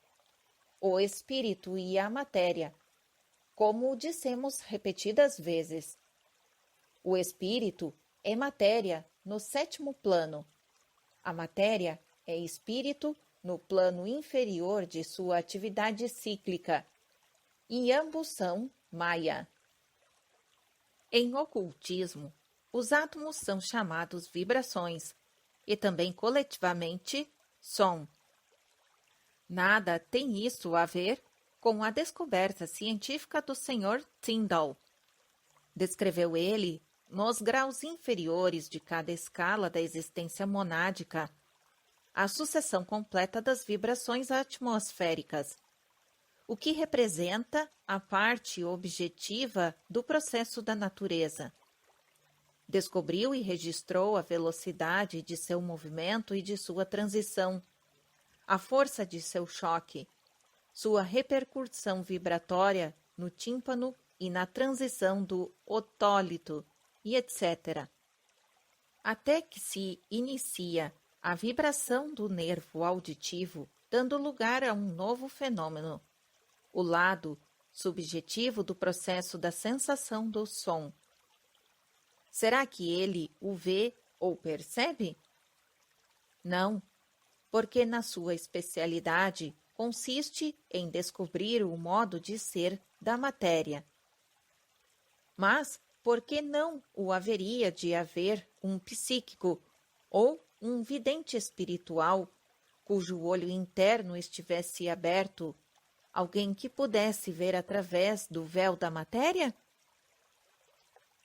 o espírito e a matéria, como dissemos repetidas vezes. O espírito é matéria no sétimo plano. A matéria é espírito no plano inferior de sua atividade cíclica, e ambos são Maya. Em ocultismo, os átomos são chamados vibrações, e também coletivamente som. Nada tem isso a ver com a descoberta científica do Sr. Tyndall. Descreveu ele, nos graus inferiores de cada escala da existência monádica, a sucessão completa das vibrações atmosféricas. o que representa a parte objetiva do processo da natureza. Descobriu e registrou a velocidade de seu movimento e de sua transição, a força de seu choque, sua repercussão vibratória no tímpano e na transição do otólito, e etc. Até que se inicia a vibração do nervo auditivo, dando lugar a um novo fenômeno, o lado subjetivo do processo da sensação do som. Será que ele o vê ou percebe? Não, porque na sua especialidade consiste em descobrir o modo de ser da matéria. Mas por que não o haveria de haver um psíquico ou um vidente espiritual cujo olho interno estivesse aberto, alguém que pudesse ver através do véu da matéria?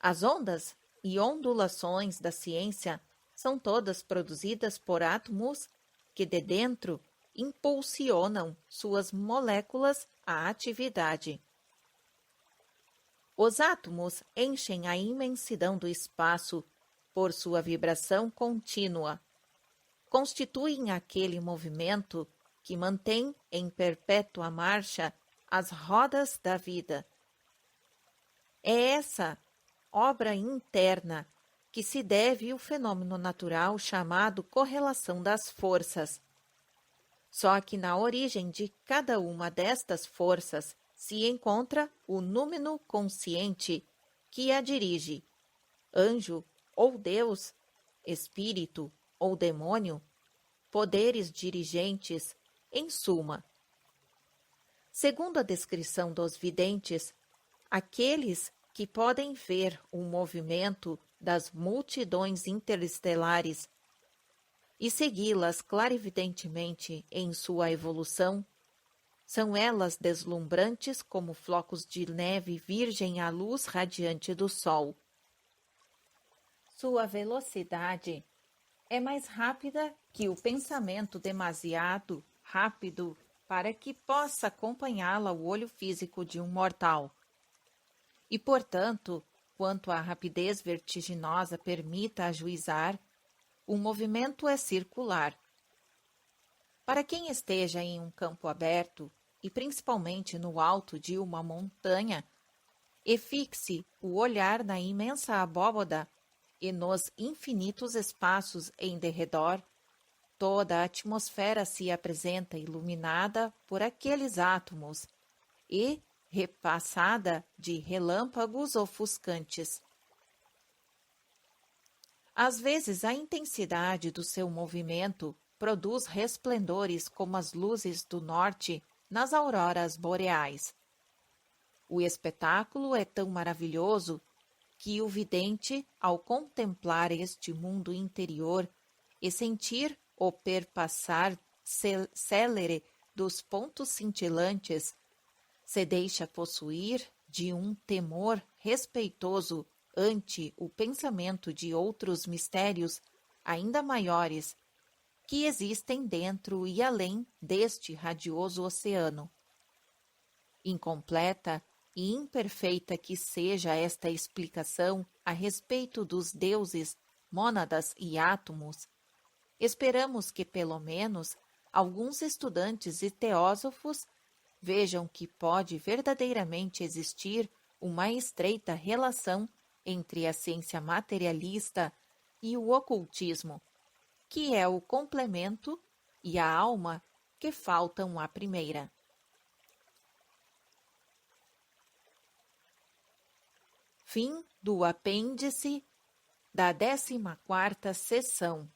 As ondas e ondulações da ciência são todas produzidas por átomos que de dentro impulsionam suas moléculas à atividade. Os átomos enchem a imensidão do espaço por sua vibração contínua. Constituem aquele movimento que mantém em perpétua marcha as rodas da vida. É essa obra interna que se deve o fenômeno natural chamado correlação das forças. Só que na origem de cada uma destas forças se encontra o númeno consciente que a dirige, anjo ou Deus, espírito ou demônio, poderes dirigentes, em suma. Segundo a descrição dos videntes, aqueles que podem ver o movimento das multidões interestelares e segui-las clarividentemente em sua evolução, são elas deslumbrantes como flocos de neve virgem à luz radiante do sol. Sua velocidade é mais rápida que o pensamento demasiado rápido para que possa acompanhá-la o olho físico de um mortal. E, portanto, quanto a rapidez vertiginosa permita ajuizar, o movimento é circular. Para quem esteja em um campo aberto, e principalmente no alto de uma montanha, e fixe o olhar na imensa abóbada e nos infinitos espaços em derredor, toda a atmosfera se apresenta iluminada por aqueles átomos e repassada de relâmpagos ofuscantes. Às vezes, a intensidade do seu movimento produz resplendores como as luzes do norte nas auroras boreais. O espetáculo é tão maravilhoso que o vidente, ao contemplar este mundo interior e sentir o perpassar célere dos pontos cintilantes, se deixa possuir de um temor respeitoso ante o pensamento de outros mistérios ainda maiores que existem dentro e além deste radioso oceano. Incompleta e imperfeita que seja esta explicação a respeito dos deuses, mônadas e átomos, esperamos que, pelo menos, alguns estudantes e teósofos vejam que pode verdadeiramente existir uma estreita relação entre a ciência materialista e o ocultismo, que é o complemento e a alma que faltam à primeira. Fim do apêndice da 14ª sessão.